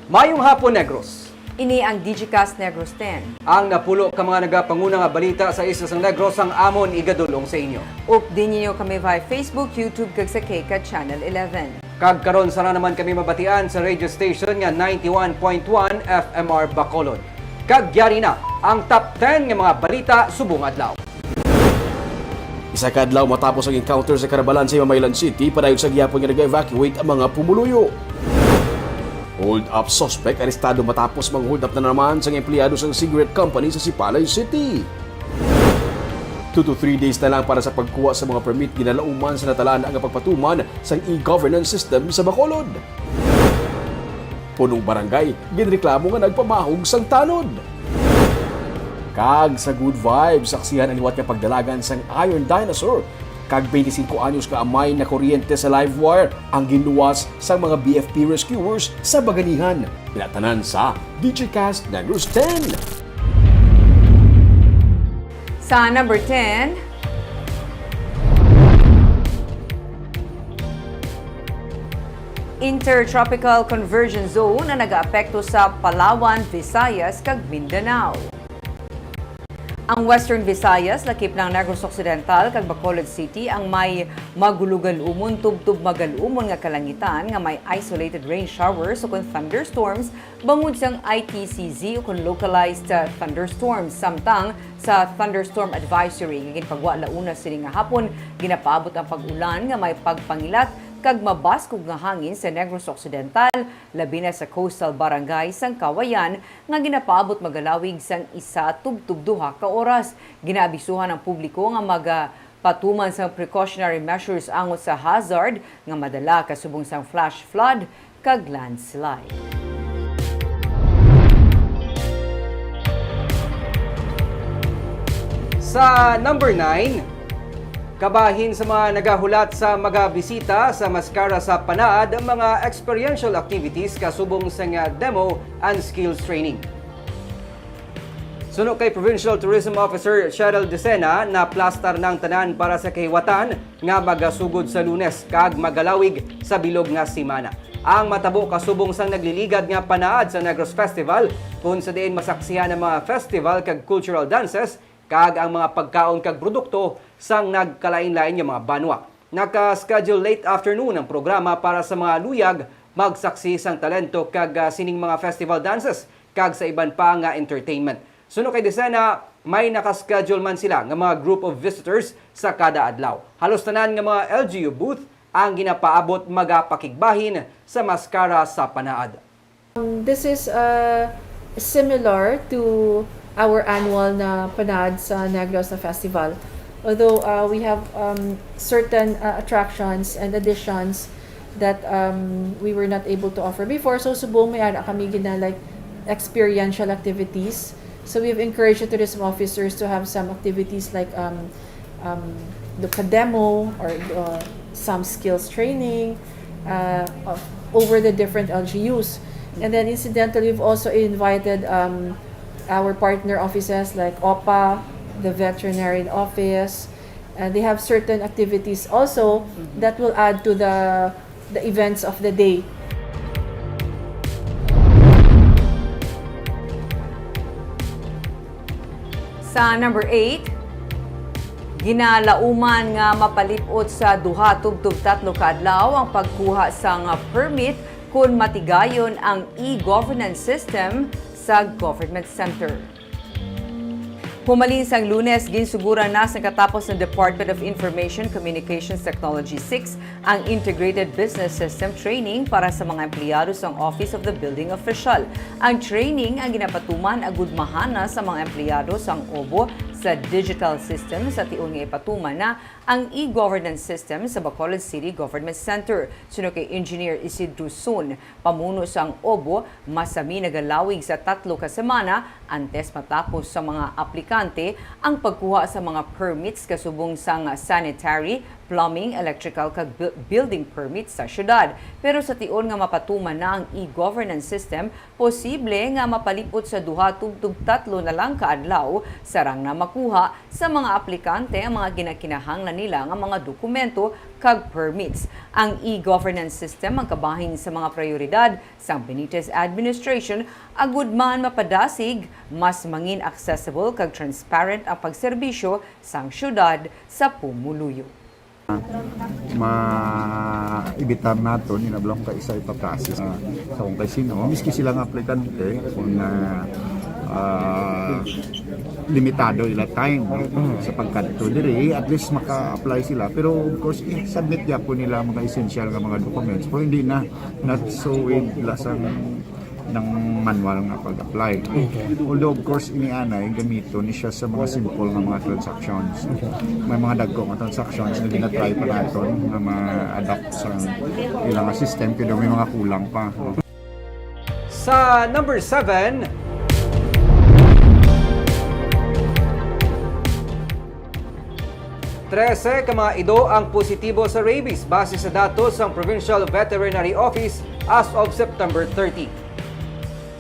Mayong hapon, Negros. Ini ang Digicast Negros 10. Ang napulo ka mga nagapanguna nga balita sa Isla ng Negros ang amon igadulong sa inyo. Updin niyo kami via Facebook, YouTube, kag sa KK Channel 11. Kag karon sana naman kami mabatian sa radio station nga 91.1 FMR Bacolod. Kag yari na ang top 10 nga mga balita subong adlaw. Isa ka adlaw matapos ang encounter sa Carabalan sa Mamaylan City, padayon sa gihapon nga nag-evacuate ang mga pumuluyo. Hold up suspect arestado matapos mang-hold up na naman sa empleyado sa cigarette company sa Sipalay City. 2 to 3 days na lang para sa pagkuha sa mga permit ginalauman sa natalaan ang pagpatuman sa e-governance system sa Bacolod. Punong barangay, ginreklamo nga nagpamahog sang tanod. Kag sa good vibes, saksihan ang liwat nga pagdalagan sang Iron Dinosaur. Kag 25 anyos ka amay na kuryente sa live wire ang ginuwas sa mga BFP rescuers sa Baganihan. Pinatanan sa Digicast Negros 10. Sa number 10, Intertropical Convergence Zone na nag-aapekto sa Palawan, Visayas, kag Mindanao. Ang Western Visayas, lakip ng Negros Occidental kag Bacolod City ang may magulugal-umon tubtub magal-umon nga kalangitan nga may isolated rain showers o kun thunderstorms bangod sang ITCZ o kun localized thunderstorms. Samtang sa thunderstorm advisory nga ginpagwa launa sini nga hapon ginapaabot ang pag-ulan nga may pagpangilat kag mabaskog nga hangin sa Negros Occidental, labi na sa coastal barangay sang Kawayan nga ginapaabot magalawig sang 1-2 ka oras. Ginaabisuhan ang publiko nga magpatuman sang precautionary measures angot sa hazard nga madala kasubong sang flash flood kag landslide. Sa number 9, kabahin sa mga nagahulat sa mga bisita sa Mascara sa Panaad ang mga experiential activities kasubong sa nga demo and skills training. Suno kay Provincial Tourism Officer Cheryl Decena na plastar ng tanan para sa kahiwatan nga magasugod sa Lunes kag magalawig sa bilog nga simana. Ang matabo kasubong sang nagliligad nga Panaad sa Negros Festival kung sa diin masaksihan ang mga festival kag cultural dances kag ang mga pagkaon kag produkto sang nagkalain-lain nga mga banwa. Naka-schedule late afternoon ang programa para sa mga luyag magsaksi sang talento kag sining mga festival dances kag sa iban pa nga entertainment. Suno kay Decena, may naka-schedule man sila nga mga group of visitors sa kada adlaw. Halos tanan nga mga LGU booth ang ginapaabot magapakigbahin sa Mascara sa Panaad. This is similar to our annual na Panaad sa Negros na festival. Although we have certain attractions and additions that we were not able to offer before. So subong may ara kami gina like experiential activities. So we've encouraged the tourism officers to have some activities like the demo or some skills training over the different LGUs. And then incidentally, we've also invited our partner offices like OPA, the veterinary office, and they have certain activities also that will add to the events of the day. Sa number 8, ginalauman nga mapalipot sa 2-3 ka adlaw ang pagkuha sa nga permit kung matigayon ang e-governance system sa Government Center. Humalin sang Lunes, ginsugura na sa katapos ng Department of Information Communications Technology 6 ang Integrated Business System Training para sa mga empleyado sa Office of the Building Official. Ang training ang ginapatuman agud mahana sa mga empleyado sa OBO sa digital system sa tiun nga ipatuman na ang e-governance system sa Bacolod City Government Center. Suno kay Engineer Isidro Sun, pamuno sang OBO, masami nagalawig sa 3 ka semana antes matapos sa mga aplikante ang pagkuha sa mga permits kasubong sang sanitary, plumbing, electrical kag building permits sa syudad. Pero sa tion nga mapatuman na ang e-governance system, posible nga mapalipot sa 2-3 na lang kaadlaw sarang na makuha sa mga aplikante ang mga ginakinahanglan nila nga mga dokumento kag permits. Ang e-governance system ang kabahin sa mga prioridad sa Benitez administration agud man mapadasig mas mangin accessible kag transparent ang pagserbisyo sang syudad sa pumuluyo. Maibitar nato ni nablong ka isa ipaprocess sa kung kay sino miski silang aplikante kung limitado ila time sa pagkadto diri at least maka-apply sila pero of course submit ya po nila mga essential nga mga documents pero hindi na not so with lasang ng manual nga pag-apply. Although of course inianay gamito ni siya sa mga simple nga mga transactions. May mga dagko nga transactions na ginatry pa naton nga ma-adapt sa ilang system pero may mga kulang pa. Sa number 7, Trese ka mga ido ang positibo sa rabies base sa datos ng Provincial Veterinary Office as of September 30.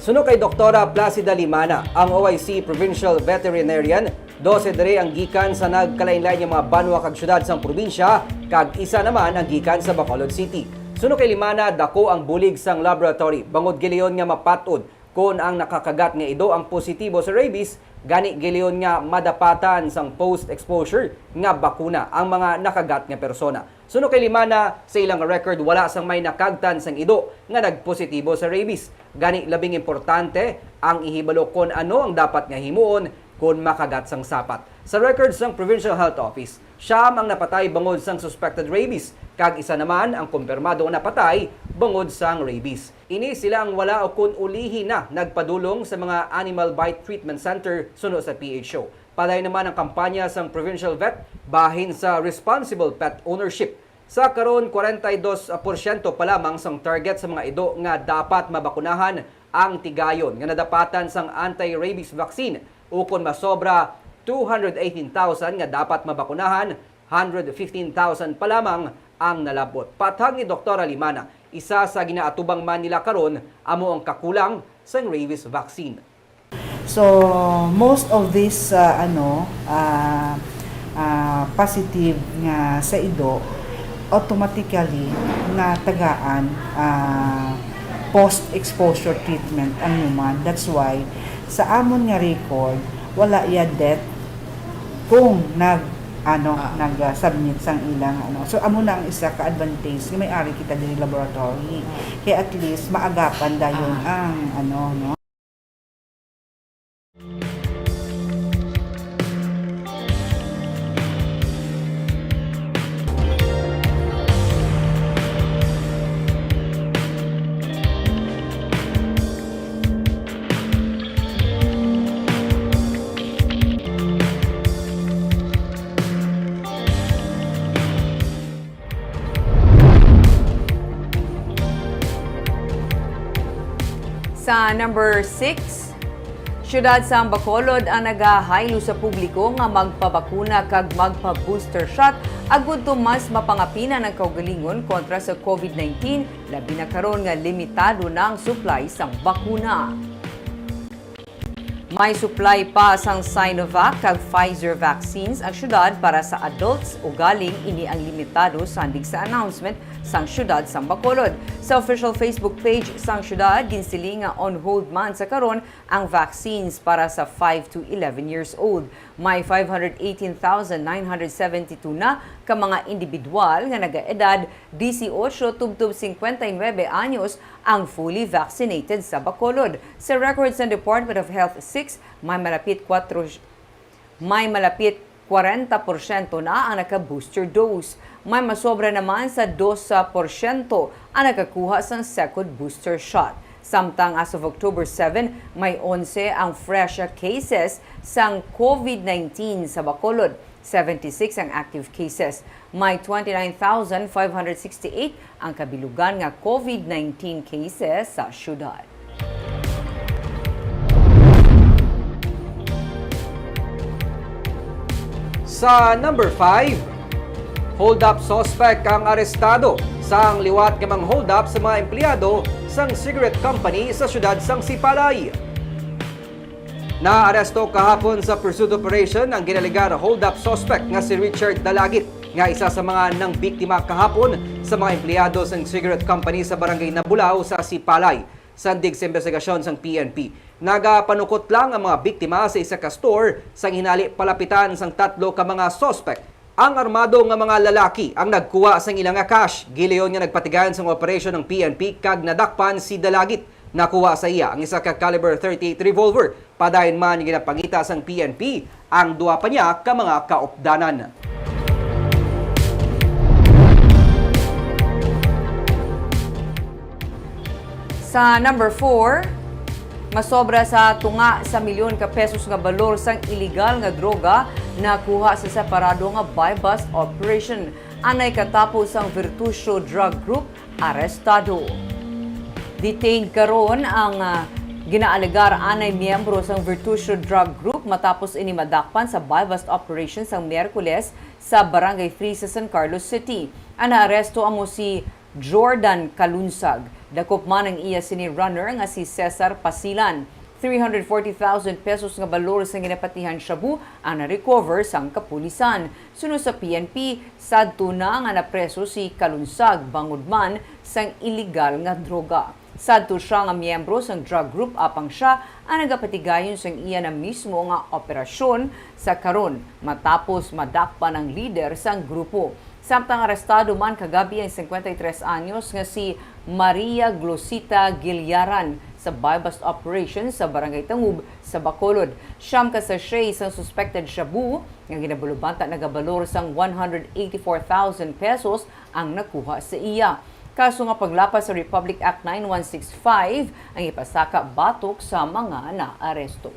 Suno kay Doktora Placida Limana, ang OIC Provincial Veterinarian, 12 dere ang gikan sa nagkalain-lain nga mga banwa kag syudad sang probinsya, kag isa naman ang gikan sa Bacolod City. Suno kay Limana, dako ang bulig sang laboratory, bangod gileon nga mapatod kung ang nakakagat nga ido ang positibo sa rabies, gani gileon nga madapatan sang post-exposure nga bakuna ang mga nakagat nga persona. Suno kay Limana, sa ilang record wala sang may nakagtan sang ido nga nagpositibo sa rabies. Gani labing importante ang ihibalo kung ano ang dapat nga himuon kung makagat sang sapat. Sa record sang Provincial Health Office, siyam ang napatay bangod sang suspected rabies, kag isa naman ang kumpirmado nga napatay bangod sang rabies. Ini sila ang wala o kun ulihi na nagpadulong sa mga Animal Bite Treatment Center suno sa PHO. Palay naman ang kampanya sang Provincial Vet bahin sa Responsible Pet Ownership. Sa karon 42% pa lamang sang target sa mga ido nga dapat mabakunahan ang tigayon nga nadapatan sang anti-rabies vaccine. Ukon masobra 218,000 nga dapat mabakunahan, 115,000 pa lamang ang nalabot. Patag ni Dr. Limana, isa sa ginaatubang man nila karon amo ang kakulang sa rabies vaccine. So most of this positive nga sa ido automatically na tagaan post-exposure treatment ang human. That's why sa amon nga record wala ya death kung nag-submit sang ilang So amo na ang isa ka advantage nga may ari kita diri laboratory. Kaya at least maagapan dayon ang no. Sa number 6, syudad sa Bacolod ang nagahaylo sa publiko nga magpabakuna kag magpa-booster shot agud to mas mapangapinan ang kaugalingon kontra sa COVID-19 labi na karon nga limitado na ang supply sang bakuna. May supply pa sang Sinovac kag Pfizer vaccines ang syudad para sa adults o galing ini ang limitado sandig sa announcement sang syudad sang Bacolod. Sa official Facebook page sang syudad, ginsiling nga on hold man sa karon ang vaccines para sa 5 to 11 years old. May 518,972 na ka mga individual nga nagaedad 18 tubtob 59 anyos ang fully vaccinated sa Bacolod. Sa records ng Department of Health 6, may malapit 40% na ang naka-booster dose. May masobra naman sa 2% ang nakakuha sa second booster shot. Samtang as of October 7, may 11 ang fresh cases sang COVID-19 sa Bacolod. 76 ang active cases. May 29,568 ang kabilugan nga COVID-19 cases sa syudad. Sa number 5, hold-up suspect ang arestado sang liwat nga mang hold-up sa mga empleyado sang cigarette company sa syudad sang Sipalay. Naaresto kahapon sa pursuit operation ang ginaligar hold-up suspect nga si Richard Dalagit, nga isa sa mga nang biktima kahapon sa mga empleyado sa cigarette company sa barangay Nabulaw sa Sipalay. Sandig sa investigasyon sang PNP. Nagapanukot lang ang mga biktima sa isa ka store sang hinali palapitan sang 3 ka mga suspect. Ang armado nga mga lalaki ang nagkuha sang ilang nga cash. Gileon nga nagpatigayan sang operasyon ng PNP kag nadakpan si Dalagit. Nakuha sa iya ang isa ka caliber 38 revolver. Padayon man ginapangita sang PNP ang duwa pa niya ka mga kaupdanan. Sa number 4, masobra sa tunga sa milyon ka pesos nga balor sang illegal nga droga nakuha sa separado nga buy-bust operation. Anay katapos ang Virtusio Drug Group arestado. Detained karon ang ginaalegar anay miyembro sang Virtusio Drug Group matapos ini madakpan sa buy-bust operation sang Miyerkules sa Barangay Free sa San Carlos City. Ang naaresto amo si Jordan Kalunsag. Dakop man ang iya sini runner nga si Cesar Pasilan. 340,000 pesos nga balor sa ginapatihan shabu ang na-recover sang kapulisan. Sunod sa PNP, sadto na nga napreso si Kalunsag bangod man sang illegal nga droga. Sadto siya nga miyembro sang drug group apang siya ang nagapatigayon sang iya na mismo nga operasyon sa karon matapos madakpan ang leader sang grupo. Samtang arestado man kagabi ang 53 anyos nga si Maria Glosita Gilyaran sa buy-bust operation sa Barangay Tangub sa Bacolod. Siyam ka sachet isang suspected shabu nga ginabulubanta nagabalor sang 184,000 pesos ang nakuha sa iya. Kaso nga paglapas sa Republic Act 9165 ang ipasaka batok sa mga naaresto.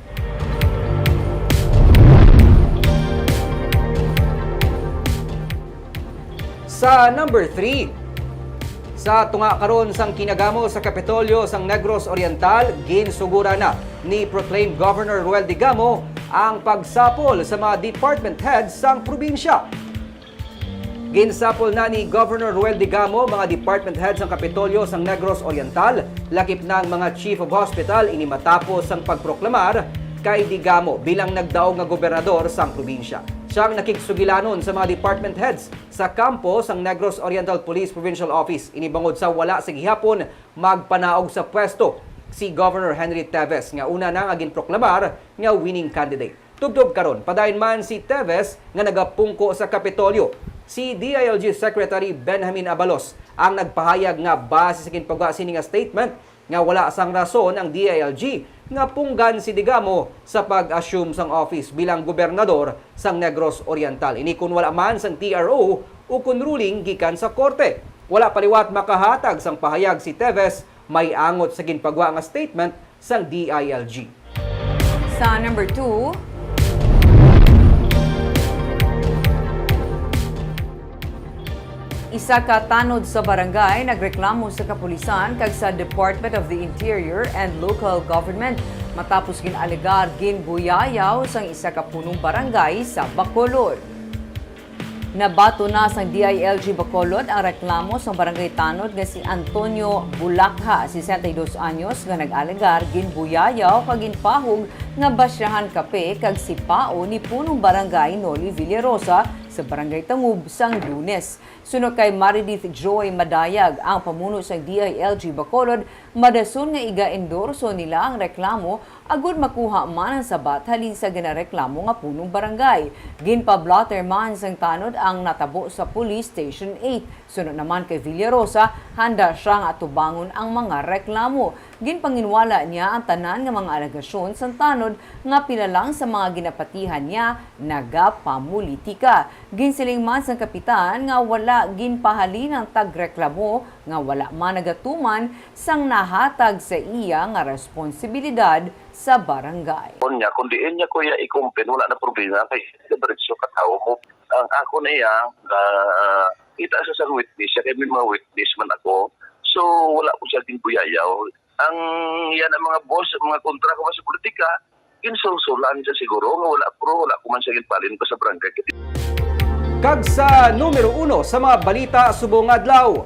Sa number 3, sa tunga karon sang kinagamo sa Kapitolyo sang Negros Oriental, ginsugura na ni proclaimed Governor Ruel Digamo ang pagsapol sa mga department heads sang probinsya. Ginsapol na ni Governor Ruel Digamo mga department heads sang Kapitolyo sang Negros Oriental, lakip ng mga chief of hospital ini matapos ang pagproklamar kay Digamo bilang nagdaog nga gobernador sang probinsya. Siyang nakiksugilanon sa mga department heads sa kampo sang Negros Oriental Police Provincial Office. Inibangod sa wala sa gihapon magpanaog sa pwesto si Governor Henry Teves nga una na nga ginproklamar nga winning candidate. Tubtob karon padayon man si Teves nga nagapungko sa Kapitolyo. Si DILG Secretary Benjamin Abalos ang nagpahayag nga base sa ginpagawa sini nga statement nga wala sang rason ang DILG nga punggan si Digamo sa pag-assume sang office bilang gobernador sang Negros Oriental. Ini kun wala man sang TRO o kun ruling gikan sa korte. Wala paliwat makahatag sang pahayag si Teves may angot sa ginpagawa nga statement sang DILG. Sa number 2, isa ka tanod sa barangay nagreklamo sa kapulisan kag sa Department of the Interior and Local Government matapos ginalegar ginbuyayaw sang isa ka punong barangay sa Bacolod. Nabato na sang DILG Bacolod ang reklamo sa barangay tanod nga si Antonio Bulakha, 62 anyos, nga nag-alegar ginbuyayaw kag ginpahog nga basyahan kape kag sipao ni punong barangay Noli Villarosa sa Barangay Tangub sang Lunes. Sunod kay Maridith Joy Madayag, ang pamuno sa DILG Bacolod, madason nga iga-endorso nila ang reklamo agud makuha man ang sabat halin sa ginareklamo nga punong barangay. Ginpablotter man sang tanod ang natabo sa Police Station 8. Sunod naman kay Villarosa, handa siya nga tubangon ang mga reklamo. Ginpanginwala niya ang tanan nga mga alegasyon sang tanod nga pinalang sa mga ginapatihan niya nagapamulitika. Ginsiling man sang kapitan nga wala ginpahalin ang tagreklamo nga wala man nagatuman sang nahatag sa iya nga responsibilidad sa barangay. Niya, kung diin niya kuya ikumpin, wala na problema kay diretso katao mo. Ang ako na iya, kita sa witness, siya kay may mga witness man ako. So wala ko siya ginbuyayaw. Ang yan ang mga boss, mga kontra ko sa politika, insulsulan siya siguro, nga wala ko man siya ginpalin ko sa barangay. Kag sa numero 1 sa mga balita subong adlaw.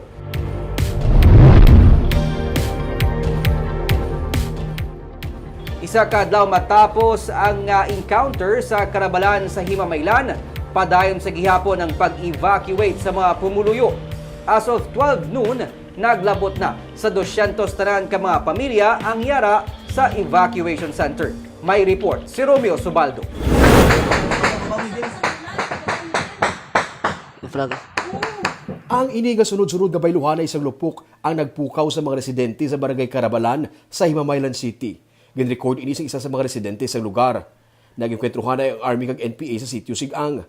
Isa ka adlaw matapos ang encounter sa Karabalan sa Himamaylan, padayon sa gihapon ang pag-evacuate sa mga pumuluyo. As of 12 noon, naglabot na sa 200 tanan ka mga pamilya ang yara sa evacuation center. May report si Romeo Subaldo. Ang iniga sunod-sunod nga bayluhan ay isang lupok ang nagpukaw sa mga residente sa Barangay Karabalan sa Himamaylan City. Ginrecord ini sa isa sa mga residente sa lugar. Nag-ikwentruhan na ang Army kag NPA sa sitio Sigang.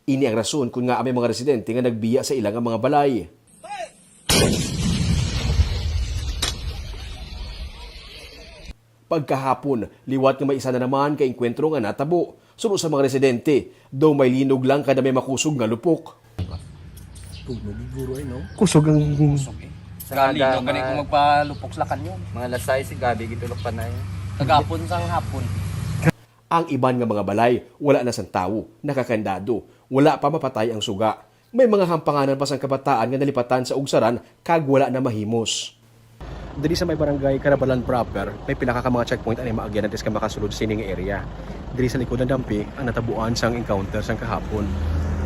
Ini ang rason kung nga may mga residente nga nagbiya sa ilang mga balay. Pagkahapon, liwat nga may isa na naman ka enkwentro nga natabo. Sunod sa mga residente, daw may linog lang kada may makusog nga lupok. Kusog ang... Sa linog, ganit kung magpalupok sa kanyo. Mga lasay si Gabi, gitulok pa na yun. Kagapon sang hapon. Ang iban nga mga balay, wala na sang tawo, nakakandado, wala pa mapatay ang suga. May mga hampanganan pa sang kabataan nga nalipatan sa ugsaran kag wala na mahimos. Dili sa may barangay Karabalan proper, may pinaka ka mga checkpoint ani maagyan natin ka makasulod sa ining area. Dili sa likod ng dampi ang natabuan sang encounter sang kahapon.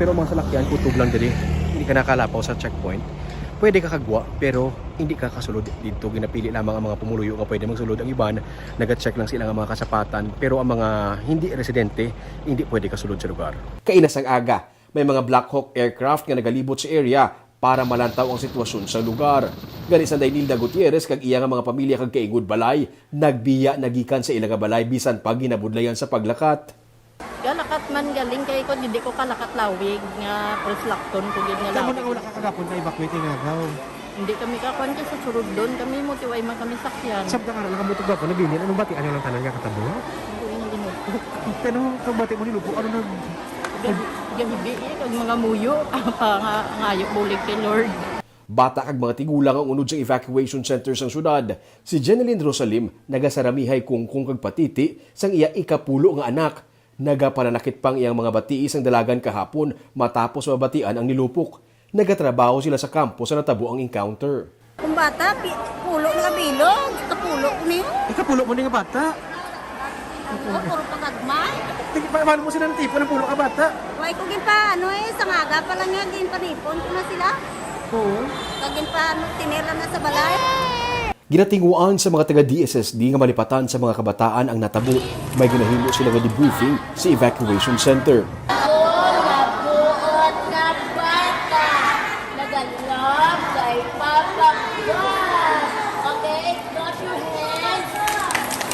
Pero mga salakyan kutub lang dili, hindi ka nakalapaw sa checkpoint. Pwede ka kagwa pero hindi ka kasulod dito. Ginapili lamang ang mga pumuluyo nga pwede magsulod. Ang iban, nag-check lang sila ng mga kasapatan. Pero ang mga hindi residente, hindi pwede kasulod sa lugar. Kainas ang aga, may mga Black Hawk aircraft nga nagalibot sa area para malantaw ang sitwasyon sa lugar. Gani sa Daynilda Gutierrez kag iya nga mga pamilya kag kaingod balay, nagbiya nagikan sa ilang balay bisan pag ginabudlayan sa paglakat. Galakat man galing kay ko hindi ko kalakat lawig nga proslakton ko gid nga lawig. Tama na wala ka kagapon na evacuate nga daw. Hindi kami kakuan kay sa surod doon kami mo tiway man kami sakyan. Sabta ka na nakamutog ba ko nabili anong bati ano lang tanan nga katabo? Hindi na ginupo. Pero kag bati mo nilupo ano nag Gabi kag mga muyo nga ngayok bulig kay Lord. Bata kag mga tigulang ang unod sa evacuation center sang syudad. Si Jeneline Rosalim nagasaramihay kung kag patiti sang iya ikapulo nga anak. Nagapananakit pang iyang mga batiis ang dalagan kahapon matapos mabatian ang nilupok. Nagatrabaho sila sa kampo sa natabo ang encounter. Kung bata pulo nga bilog, kapulo ko niyo. ikapulo mo ni nga bata. Puro pagagmay. Paano mo sila ng tipo ng pulo ka bata? Way ko gin pa sa ngaga pa lang nga gin panipon ko na sila. Oo. Kagin pa tinira na sa balay. Ginatinguan sa mga taga-DSSD nga malipatan sa mga kabataan ang natabo. May ginahimo sila nga debriefing sa evacuation center. Nabuot na bata. Nagalap kay Papa God. Okay, got your hands.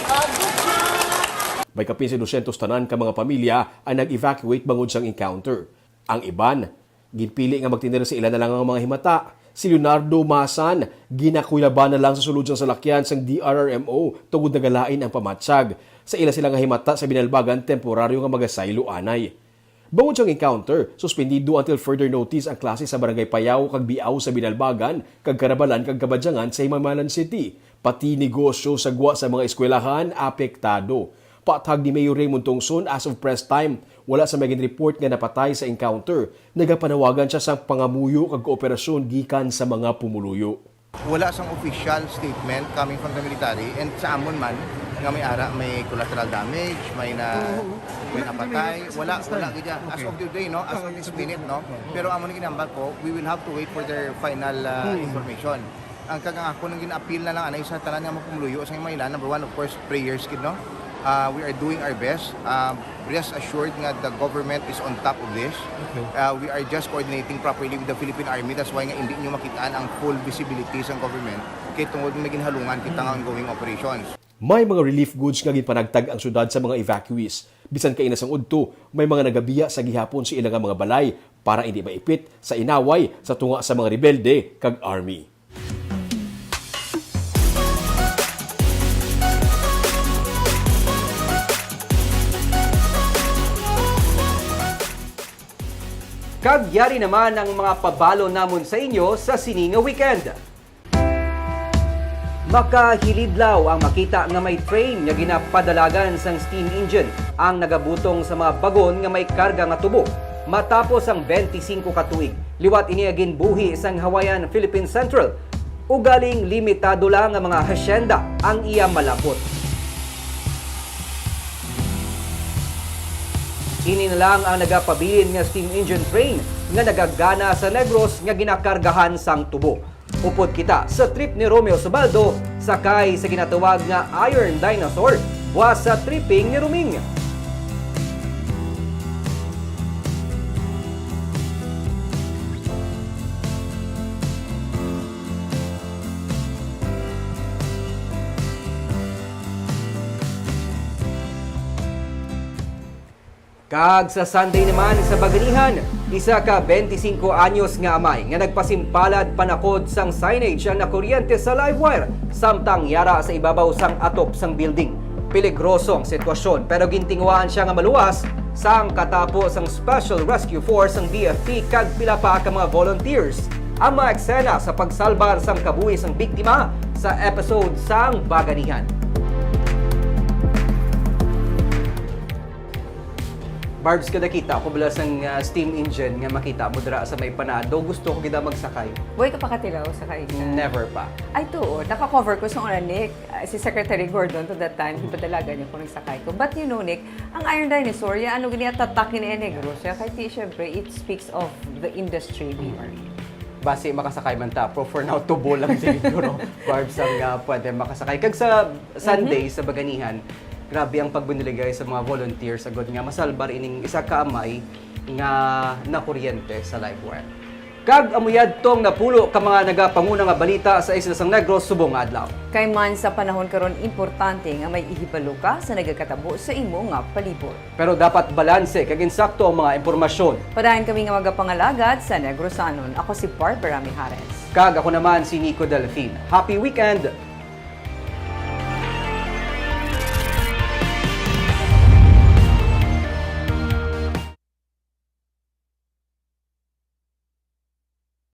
Good job. May kapin si 200 tanan ka mga pamilya ang nag-evacuate bangod sang encounter. Ang iban, ginpili nga magtinira sa ilan na lang ang mga himata. Si Leonardo Masan, ginakuyaban na lang sa sulod sang salakyan sang DRRMO tungod nagalain ang pamatsag. Sa ila sila nga himata sa binalbagan temporaryo nga magasaylo anay. Bangod sang encounter, suspendido until further notice ang klase sa Barangay Payaw kag Biaw sa binalbagan kag Karabalan kag Kabadyangan sa Himamaylan City. Pati negosyo sa gwa sa mga eskwelahan apektado. Patag ni Mayor Raymond Tongson as of press time, wala sa maging report nga napatay sa encounter. Nagapanawagan siya sa pangamuyo kag kooperasyon gikan sa mga pumuluyo. Wala sang official statement coming from the military and sa amon man nga may ara may collateral damage, may napatay, wala gid as of today no, as of this minute no. Pero amon ginambal ko, we will have to wait for their final information. Ang kagang ako nang gina-appeal na lang anay sa tanan nga mapumuluyo sa Himamaylan, number one of course prayers kid no. We are doing our best. Rest assured nga the government is on top of this. We are just coordinating properly with the Philippine Army. That's why nga hindi nyo makitaan ang full visibility sa government kay tungod maging halungan kita nga ongoing operations. May mga relief goods nga ginpanagtag ang syudad sa mga evacuees. Bisan kay inasang udto, may mga nagabiya sa gihapon sa ilang mga balay para hindi maipit sa inaway sa tunga sa mga rebelde kag army. Kagyari naman ang mga pabalo namon sa inyo sa Sininga Weekend. Makahilidlaw ang makita nga may train nga ginapadalagan sang steam engine ang nagabutong sa mga bagon nga may karga nga tubo. Matapos ang 25 ka tuig, liwat ini ginbuhi sang Hawaiian Philippine Central. Ugaling limitado lang ang mga hasyenda ang iya malapot. Kini na lang ang nagapabilin nga steam engine train nga nagagana sa Negros nga ginakargahan sang tubo. Upod kita sa trip ni Romeo Subaldo, sakay sa ginatawag nga Iron Dinosaur, buwas sa tripping ni Ruming. Kag sa Sunday naman sa Baganihan, isa ka 25 anyos nga amay nga nagpasimpalad panakod sang signage ang nakuryente sa live wire samtang yara sa ibabaw sang atop sang building. Peligrosong sitwasyon pero gintinguan siya nga maluwas sang katapos ang Special Rescue Force ang BFP kag pila pa ka mga volunteers. Ang mga eksena sa pagsalbar sang kabuhi sang biktima sa episode sang Baganihan. Barbs, kada kita ako bala sang steam engine nga makita mo dira sa may panado, gusto ko kita magsakay. Buhay ka pa katilaw sa kain. Never pa. Ay, to. Naka-cover ko sa una, Nick. Si Secretary Gordon to that time, ipadalaga niya kung nagsakay ko. But you know, Nick, ang Iron Dinosaur, ano ganyan tatakin ni Negros. Kaya syempre, it speaks of the industry we are in. Base makasakay man ta, pero for now, tubo lang siguro. Barbs ang pwede makasakay. Kag sa Sunday, sa Baganihan, grabe ang pagbuniligay sa mga volunteers agad nga masalbar ining isa ka amay nga nakuryente sa live wire. Kag amuyad tong napulo ka mga nagapanguna nga balita sa Isla Sang Negros subong adlaw. Kay man sa panahon karon importante nga may ihibalo ka sa nagakatabo sa imo nga palibot. Pero dapat balanse kag insakto ang mga impormasyon. Padayon kami nga magapangalagad sa Negrosanon. Ako si Barbara Mijares. Kag ako naman si Nico Delfin. Happy weekend!